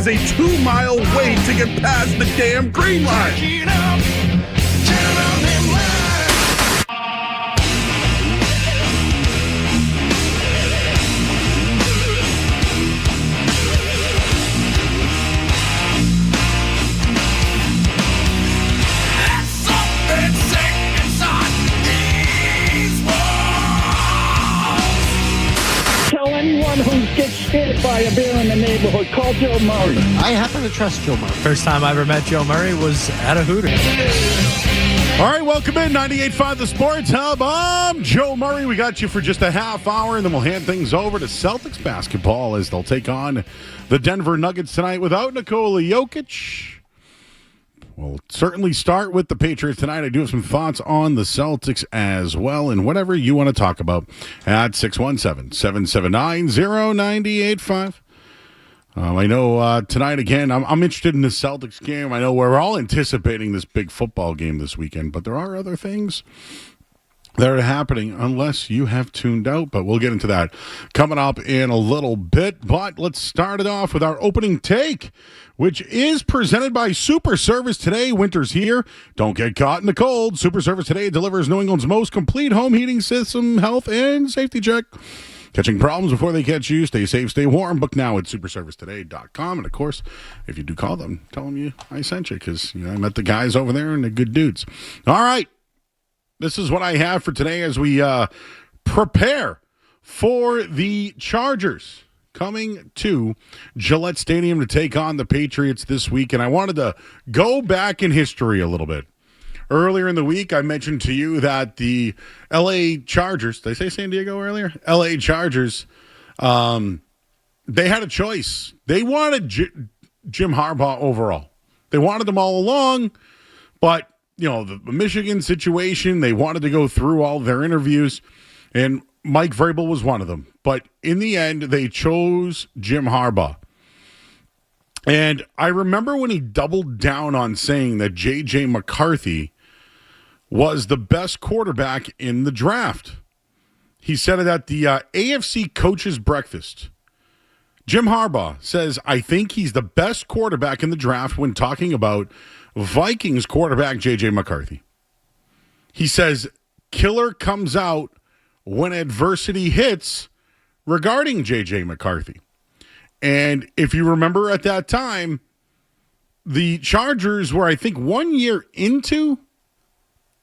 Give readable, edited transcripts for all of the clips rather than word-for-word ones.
is a 2-mile wait to get past the damn green line. Anyone who gets scared by a bear in the neighborhood, call Joe Murray. I happen to trust Joe Murray. First time I ever met Joe Murray was at a Hooters. All right, welcome in 98.5 The Sports Hub. I'm Joe Murray. We got you for just a half hour, and then we'll hand things over to Celtics basketball as they'll take on the Denver Nuggets tonight without Nikola Jokic. We'll certainly start with the Patriots tonight. I do have some thoughts on the Celtics as well, and whatever you want to talk about at 617-779-0985. I know tonight, again, I'm interested in the Celtics game. I know we're all anticipating this big football game this weekend, but there are other things that are happening unless you have tuned out, but we'll get into that coming up in a little bit. But let's start it off with our opening take, which is presented by Super Service Today. Winter's here. Don't get caught in the cold. Super Service Today delivers New England's most complete home heating system, health, and safety check. Catching problems before they catch you. Stay safe, stay warm. Book now at superservicetoday.com. And, of course, if you do call them, tell them I sent you because I met the guys over there and they're good dudes. All right. This is what I have for today as we prepare for the Chargers coming to Gillette Stadium to take on the Patriots this week. And I wanted to go back in history a little bit. Earlier in the week, I mentioned to you that the L.A. Chargers, did I say San Diego earlier? L.A. Chargers, they had a choice. They wanted Jim Harbaugh overall. They wanted him all along, but the Michigan situation, they wanted to go through all their interviews, and Mike Vrabel was one of them. But in the end, they chose Jim Harbaugh. And I remember when he doubled down on saying that J.J. McCarthy was the best quarterback in the draft. He said it at the AFC Coaches Breakfast. Jim Harbaugh says, I think he's the best quarterback in the draft when talking about Vikings quarterback J.J. McCarthy. He says, killer comes out when adversity hits regarding J.J. McCarthy. And if you remember at that time, the Chargers were, I think, 1 year into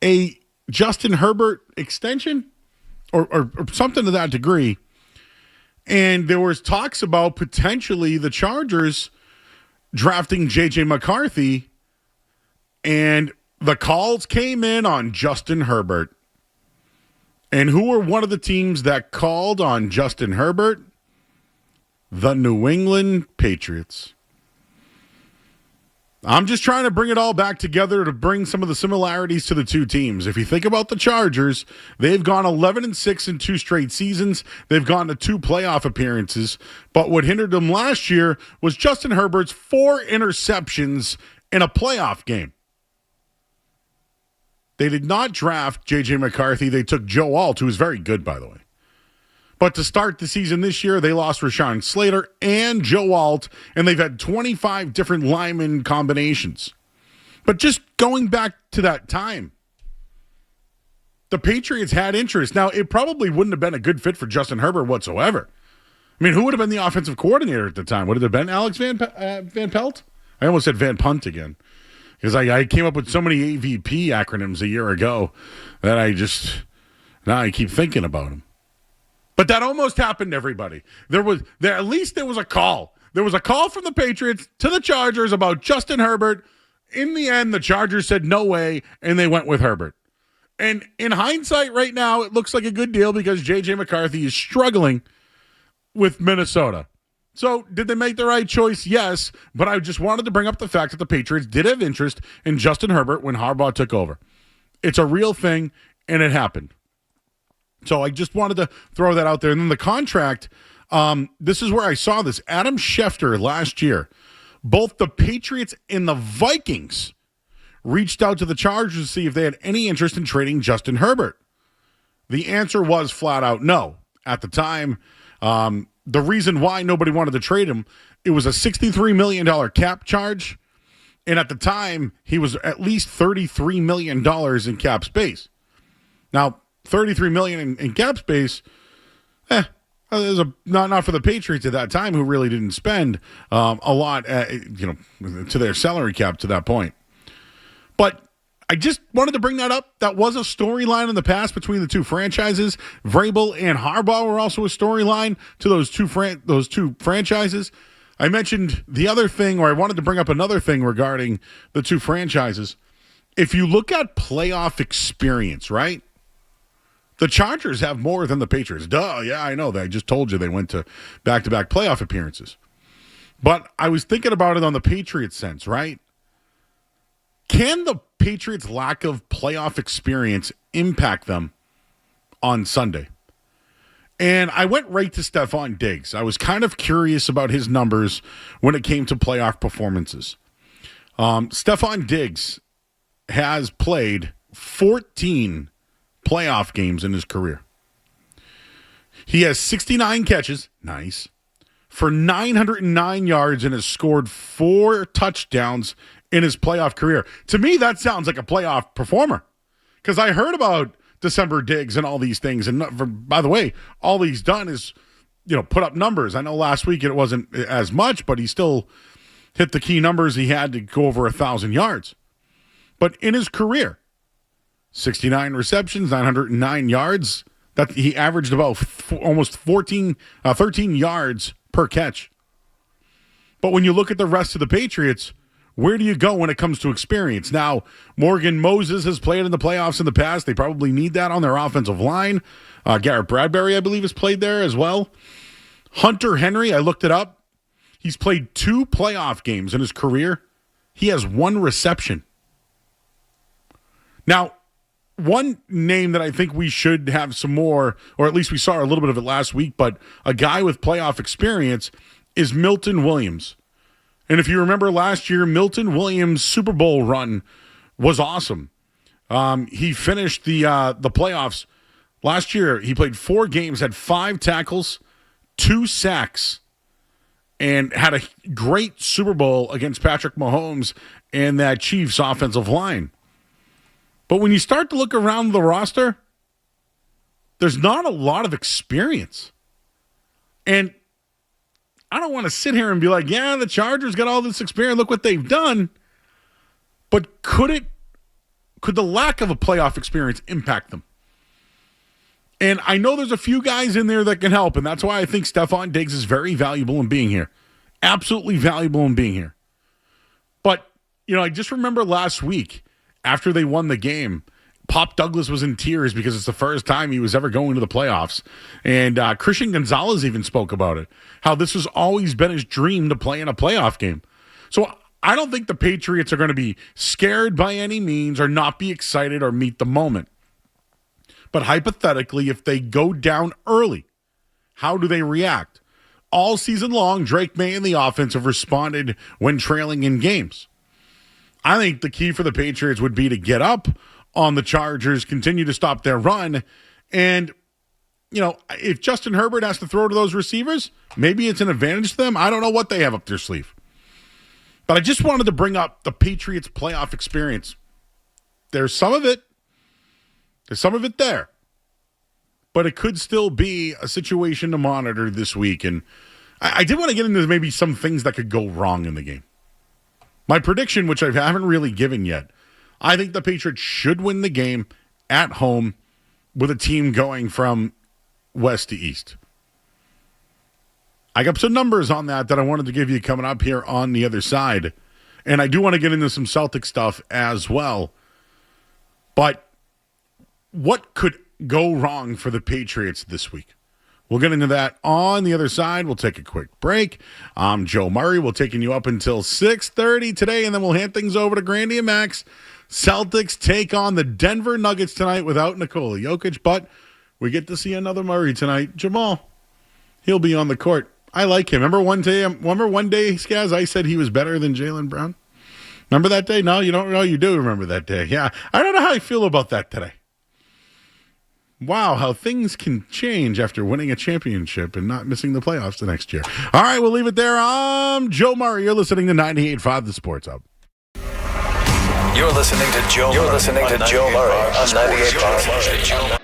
a Justin Herbert extension or something to that degree. And there was talks about potentially the Chargers drafting J.J. McCarthy, and the calls came in on Justin Herbert. And who were one of the teams that called on Justin Herbert? The New England Patriots. I'm just trying to bring it all back together to bring some of the similarities to the two teams. If you think about the Chargers, they've gone 11-6 in 2 straight seasons. They've gone to 2 playoff appearances. But what hindered them last year was Justin Herbert's 4 interceptions in a playoff game. They did not draft J.J. McCarthy. They took Joe Alt, who is very good, by the way. But to start the season this year, they lost Rashawn Slater and Joe Alt, and they've had 25 different lineman combinations. But just going back to that time, the Patriots had interest. Now, it probably wouldn't have been a good fit for Justin Herbert whatsoever. I mean, who would have been the offensive coordinator at the time? Would it have been Alex Van Pelt? I almost said Van Punt again. Because I came up with so many AVP acronyms a year ago that now I keep thinking about them. But that almost happened to everybody. At least there was a call. There was a call from the Patriots to the Chargers about Justin Herbert. In the end, the Chargers said no way, and they went with Herbert. And in hindsight right now, it looks like a good deal because J.J. McCarthy is struggling with Minnesota. So did they make the right choice? Yes, but I just wanted to bring up the fact that the Patriots did have interest in Justin Herbert when Harbaugh took over. It's a real thing, and it happened. So I just wanted to throw that out there. And then the contract, this is where I saw this. Adam Schefter last year, both the Patriots and the Vikings reached out to the Chargers to see if they had any interest in trading Justin Herbert. The answer was flat out no. At the time, the reason why nobody wanted to trade him, it was a $63 million cap charge. And at the time, he was at least $33 million in cap space. Now, $33 million in cap space, is not for the Patriots at that time, who really didn't spend a lot, to their salary cap to that point. But I just wanted to bring that up. That was a storyline in the past between the two franchises. Vrabel and Harbaugh were also a storyline to those two franchises. I mentioned the other thing, or I wanted to bring up another thing regarding the two franchises. If you look at playoff experience, right? The Chargers have more than the Patriots. Duh, yeah, I know that. I just told you they went to back-to-back playoff appearances. But I was thinking about it on the Patriots sense, right? Can the Patriots' lack of playoff experience impact them on Sunday? And I went right to Stephon Diggs. I was kind of curious about his numbers when it came to playoff performances. Stephon Diggs has played 14 playoff games in his career. He has 69 catches, nice, for 909 yards and has scored 4 touchdowns in his playoff career. To me, that sounds like a playoff performer, because I heard about December Diggs and all these things. And by the way, all he's done is, put up numbers. I know last week it wasn't as much, but he still hit the key numbers. He had to go over 1,000 yards. But in his career, 69 receptions, 909 yards, that he averaged about almost 13 yards per catch. But when you look at the rest of the Patriots, where do you go when it comes to experience? Now, Morgan Moses has played in the playoffs in the past. They probably need that on their offensive line. Garrett Bradbury, I believe, has played there as well. Hunter Henry, I looked it up. He's played 2 playoff games in his career. He has 1 reception. Now, one name that I think we should have some more, or at least we saw a little bit of it last week, but a guy with playoff experience is Milton Williams. And if you remember last year, Milton Williams' Super Bowl run was awesome. He finished the playoffs last year. He played 4 games, had 5 tackles, 2 sacks, and had a great Super Bowl against Patrick Mahomes and that Chiefs offensive line. But when you start to look around the roster, there's not a lot of experience. And I don't want to sit here and be like, yeah, the Chargers got all this experience. Look what they've done. But could the lack of a playoff experience impact them? And I know there's a few guys in there that can help, and that's why I think Stephon Diggs is very valuable in being here. Absolutely valuable in being here. But, I just remember last week after they won the game, Pop Douglas was in tears because it's the first time he was ever going to the playoffs. And Christian Gonzalez even spoke about it, how this has always been his dream to play in a playoff game. So I don't think the Patriots are going to be scared by any means or not be excited or meet the moment. But hypothetically, if they go down early, how do they react? All season long, Drake May and the offense have responded when trailing in games. I think the key for the Patriots would be to get up on the Chargers, continue to stop their run. And, if Justin Herbert has to throw to those receivers, maybe it's an advantage to them. I don't know what they have up their sleeve. But I just wanted to bring up the Patriots playoff experience. There's some of it. There's some of it there. But it could still be a situation to monitor this week. And I did want to get into maybe some things that could go wrong in the game. My prediction, which I haven't really given yet, I think the Patriots should win the game at home with a team going from west to east. I got some numbers on that I wanted to give you coming up here on the other side. And I do want to get into some Celtic stuff as well. But what could go wrong for the Patriots this week? We'll get into that on the other side. We'll take a quick break. I'm Joe Murray. We're taking you up until 6:30 today, and then we'll hand things over to Grandy and Max. Celtics take on the Denver Nuggets tonight without Nikola Jokic, but we get to see another Murray tonight. Jamal, he'll be on the court. I like him. Remember one day, Skaz, I said he was better than Jaylen Brown? Remember that day? No, you don't know. You do remember that day. Yeah, I don't know how I feel about that today. Wow, how things can change after winning a championship and not missing the playoffs the next year. All right, we'll leave it there. I'm Joe Murray. You're listening to 98.5 The Sports Hub. You're listening to Joe Murray on 98.5.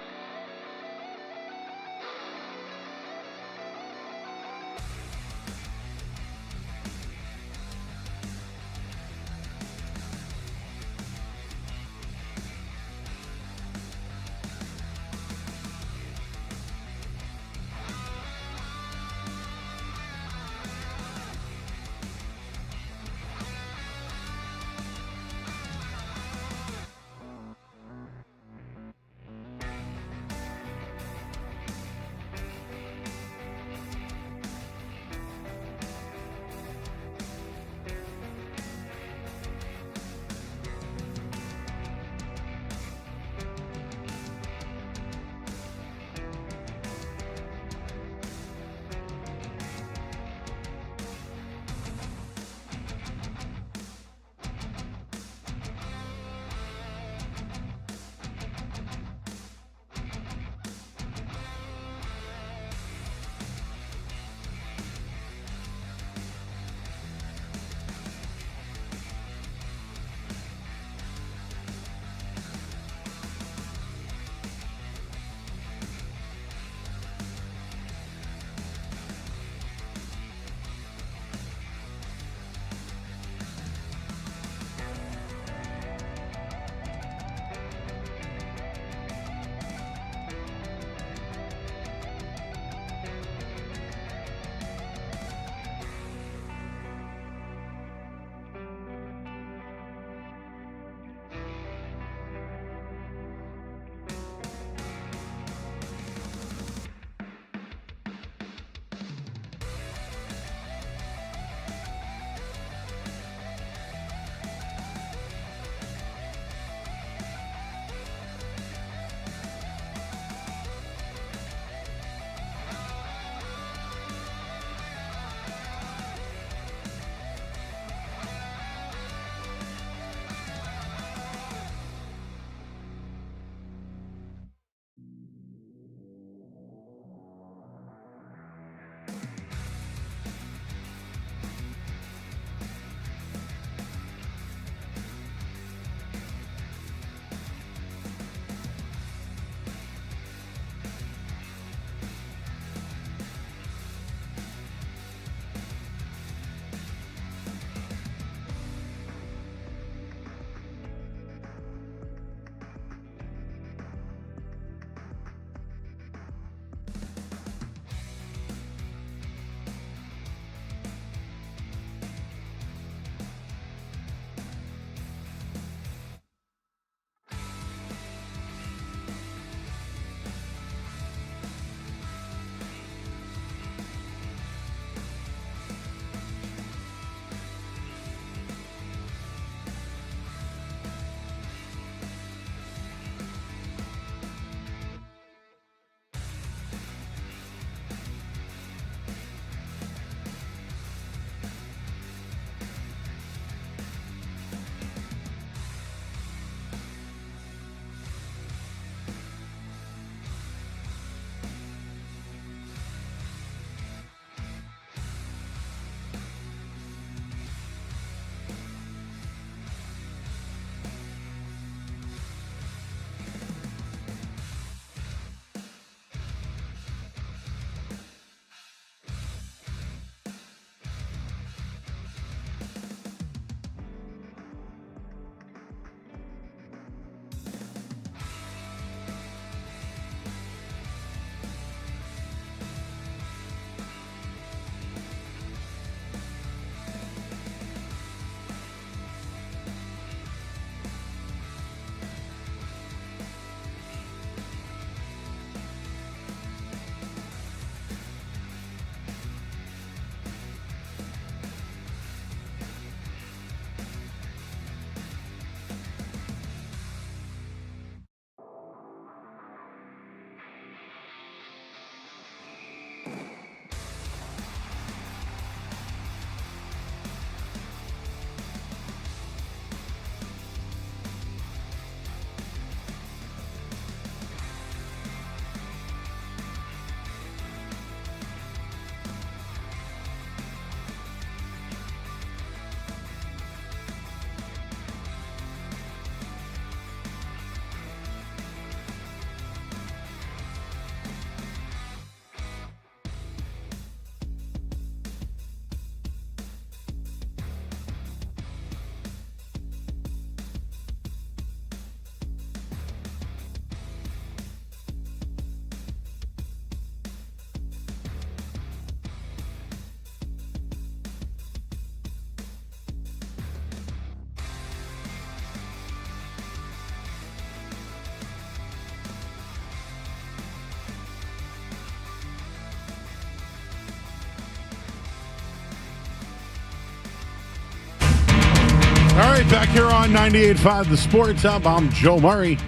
Back here on 98.5 The Sports Hub, I'm Joe Murray.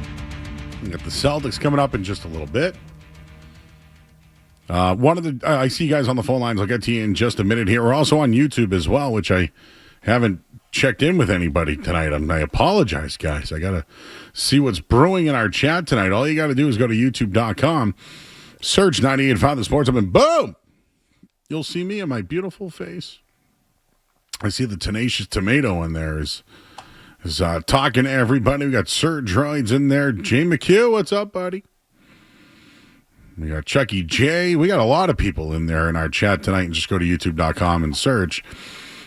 We got the Celtics coming up in just a little bit. I see you guys on the phone lines. I'll get to you in just a minute here. We're also on YouTube as well, which I haven't checked in with anybody tonight. I apologize, guys. I got to see what's brewing in our chat tonight. All you got to do is go to youtube.com, search 98.5 The Sports Hub, and boom! You'll see me and my beautiful face. I see the Tenacious Tomato in there is talking to everybody. We got Sir Droids in there. Jay McHugh, what's up, buddy? We got Chucky J. We got a lot of people in there in our chat tonight. And just go to youtube.com and search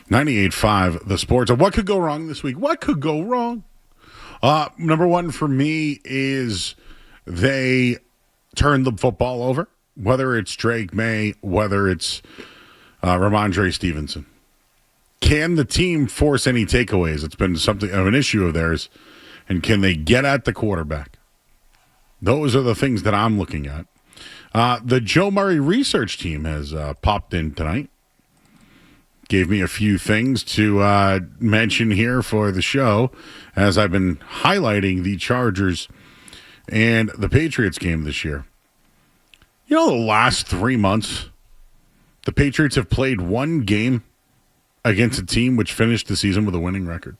98.5 The Sports. What could go wrong this week? What could go wrong? Number one for me is they turned the football over, whether it's Drake May, whether it's Ramondre Stevenson. Can the team force any takeaways? It's been something of an issue of theirs. And can they get at the quarterback? Those are the things that I'm looking at. The Joe Murray research team has popped in tonight. Gave me a few things to mention here for the show as I've been highlighting the Chargers and the Patriots game this year. You know, the last 3 months, the Patriots have played one game against a team which finished the season with a winning record.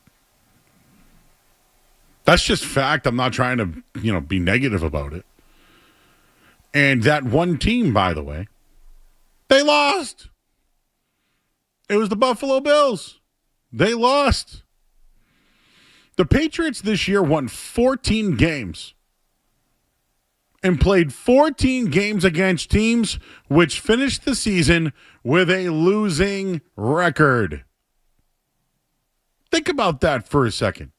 That's just fact. I'm not trying to, be negative about it. And that one team, by the way, they lost. It was the Buffalo Bills. They lost. The Patriots this year won 14 games and played 14 games against teams which finished the season with a losing record. Think about that for a second.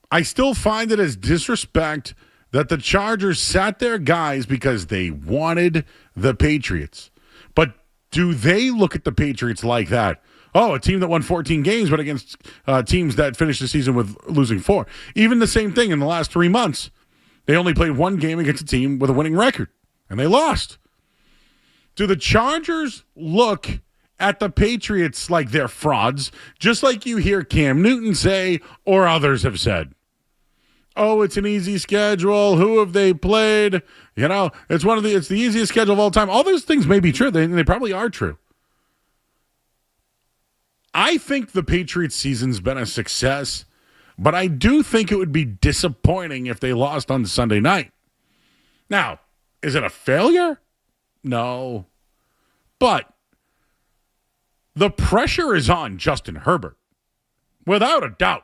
I still find it as disrespect that the Chargers sat their guys because they wanted the Patriots. But do they look at the Patriots like that? Oh, a team that won 14 games, but against teams that finished the season with losing 4. Even the same thing in the last 3 months. They only played one game against a team with a winning record, and they lost. Do the Chargers look at the Patriots like they're frauds, just like you hear Cam Newton say or others have said? Oh, it's an easy schedule. Who have they played? It's the easiest schedule of all time. All those things may be true. They probably are true. I think the Patriots season's been a success, but I do think it would be disappointing if they lost on Sunday night. Now, is it a failure? No. But the pressure is on Justin Herbert, without a doubt.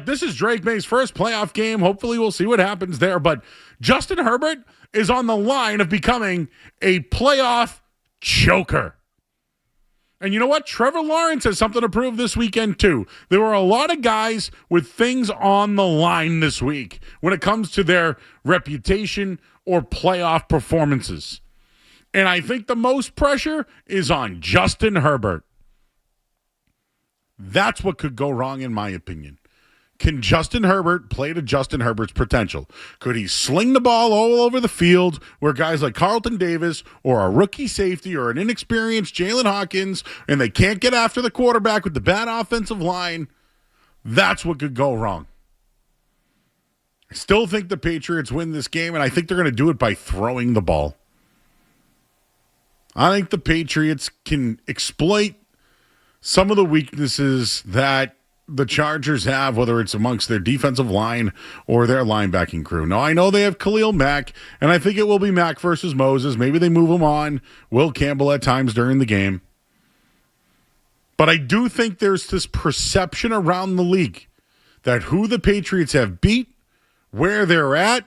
This is Drake May's first playoff game. Hopefully we'll see what happens there. But Justin Herbert is on the line of becoming a playoff choker. And you know what? Trevor Lawrence has something to prove this weekend, too. There were a lot of guys with things on the line this week when it comes to their reputation or playoff performances. And I think the most pressure is on Justin Herbert. That's what could go wrong, in my opinion. Can Justin Herbert play to Justin Herbert's potential? Could he sling the ball all over the field where guys like Carlton Davis or a rookie safety or an inexperienced Jalen Hawkins, and they can't get after the quarterback with the bad offensive line? That's what could go wrong. I still think the Patriots win this game, and I think they're going to do it by throwing the ball. I think the Patriots can exploit some of the weaknesses that the Chargers have, whether it's amongst their defensive line or their linebacking crew. Now, I know they have Khalil Mack, and I think it will be Mack versus Moses. Maybe they move him on Will Campbell at times during the game. But I do think there's this perception around the league that who the Patriots have beat, where they're at,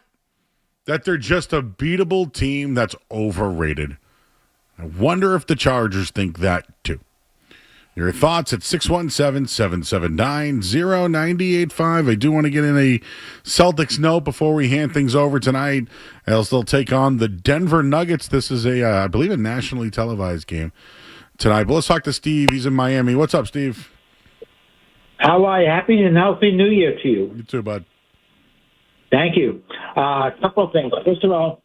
that they're just a beatable team that's overrated. I wonder if the Chargers think that too. Your thoughts at 617-779-0985. I do want to get in a Celtics note before we hand things over tonight, as they'll take on the Denver Nuggets. This is I believe, a nationally televised game tonight. But let's talk to Steve. He's in Miami. What's up, Steve? How are you? Happy and healthy New Year to you. You too, bud. Thank you. A couple of things. First of all,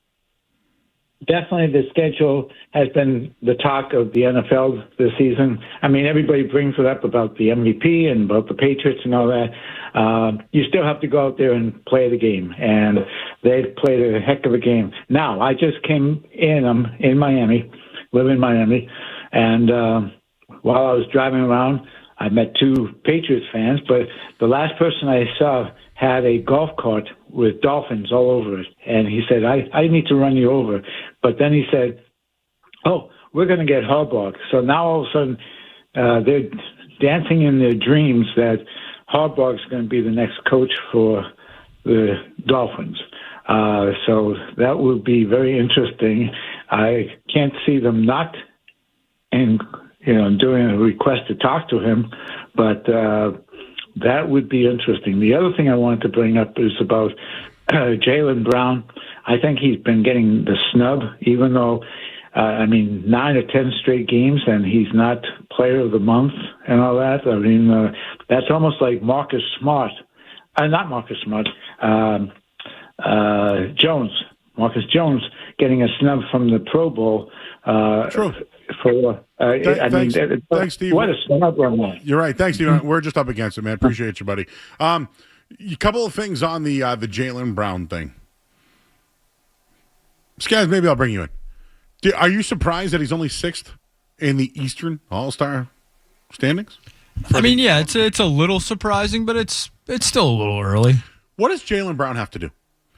definitely the schedule has been the talk of the NFL this season. I mean, everybody brings it up about the MVP and about the Patriots and all that. You still have to go out there and play the game, and they've played a heck of a game. Now, I just came in. I'm in Miami, live in Miami, and while I was driving around, I met two Patriots fans, but the last person I saw had a golf cart with dolphins all over it. And he said, I need to run you over. But then he said, oh, we're going to get Harbaugh. So now all of a sudden they're dancing in their dreams that Harbaugh's going to be the next coach for the Dolphins. So that would be very interesting. I can't see them not doing a request to talk to him, but that would be interesting. The other thing I wanted to bring up is about Jaylen Brown. I think he's been getting the snub, even though, 9 or 10 straight games, and he's not player of the month and all that. I mean, that's almost like Marcus Smart. Not Marcus Smart. Marcus Jones getting a snub from the Pro Bowl. True. Thanks, Steve. What a snub on that. You're right. Thanks, Steve. We're just up against it, man. Appreciate you, buddy. A couple of things on the Jaylen Brown thing. Skaz, maybe I'll bring you in. Are you surprised that he's only 6th in the Eastern All-Star standings? It's a little surprising, but it's still a little early. What does Jaylen Brown have to do?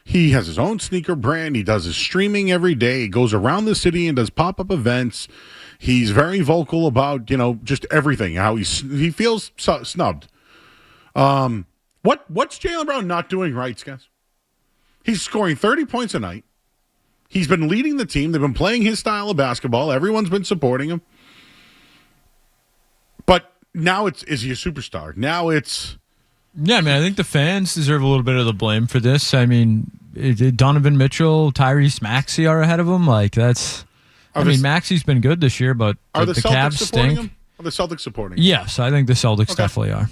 He has his own sneaker brand. He does his streaming every day. He goes around the city and does pop-up events. He's very vocal about, just everything, how he feels snubbed. What's Jaylen Brown not doing right, guys? He's scoring 30 points a night. He's been leading the team. They've been playing his style of basketball. Everyone's been supporting him. But now is he a superstar? Now it's... Yeah, I think the fans deserve a little bit of the blame for this. Donovan Mitchell, Tyrese Maxey are ahead of him. Maxey's been good this year, but are the Celtics Cavs supporting stink. him? Are the Celtics supporting him? Yes, I think the Celtics definitely are.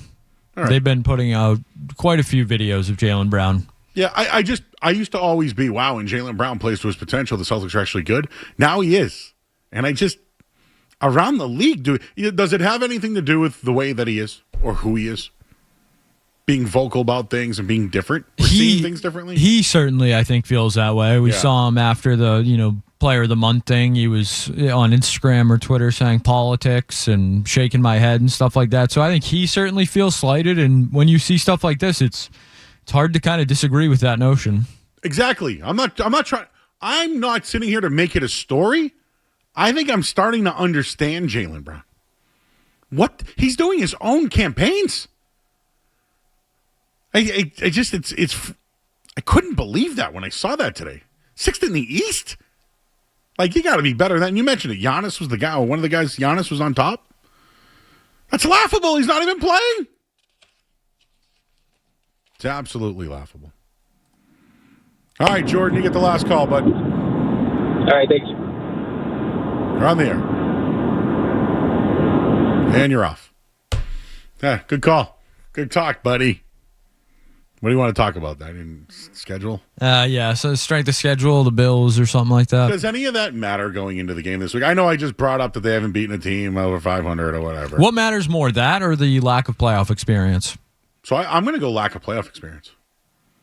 All right. They've been putting out quite a few videos of Jaylen Brown. Yeah, I used to always be, wow, when Jaylen Brown plays to his potential, the Celtics are actually good. Now he is. And around the league, does it have anything to do with the way that he is or who he is? Being vocal about things and being different? Or seeing things differently? He certainly, I think, feels that way. We saw him after the, Player of the Month thing. He was on Instagram or Twitter saying politics and shaking my head and stuff like that. So I think he certainly feels slighted. And when you see stuff like this, it's hard to kind of disagree with that notion. Exactly. I'm not sitting here to make it a story. I think I'm starting to understand Jaylen Brown. What he's doing his own campaigns. I couldn't believe that when I saw that today. 6th in the East? You got to be better than you mentioned it. Giannis was the guy, or one of the guys, Giannis was on top. That's laughable. He's not even playing. It's absolutely laughable. All right, Jordan, you get the last call, bud. All right, thanks. You're on the air. And you're off. Yeah, good call. Good talk, buddy. What do you want to talk about? Schedule? So strength of schedule, the Bills or something like that. Does any of that matter going into the game this week? I know I just brought up that they haven't beaten a team over 500 or whatever. What matters more, that or the lack of playoff experience? So I'm going to go lack of playoff experience.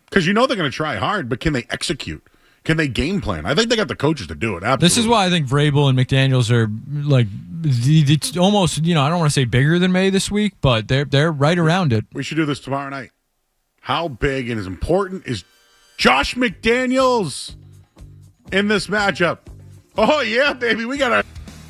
Because they're going to try hard, but can they execute? Can they game plan? I think they got the coaches to do it. Absolutely. This is why I think Vrabel and McDaniels are it's almost, I don't want to say bigger than May this week, but they're right around it. We should do this tomorrow night. How big and as important is Josh McDaniels in this matchup? Oh, yeah, baby. We got to...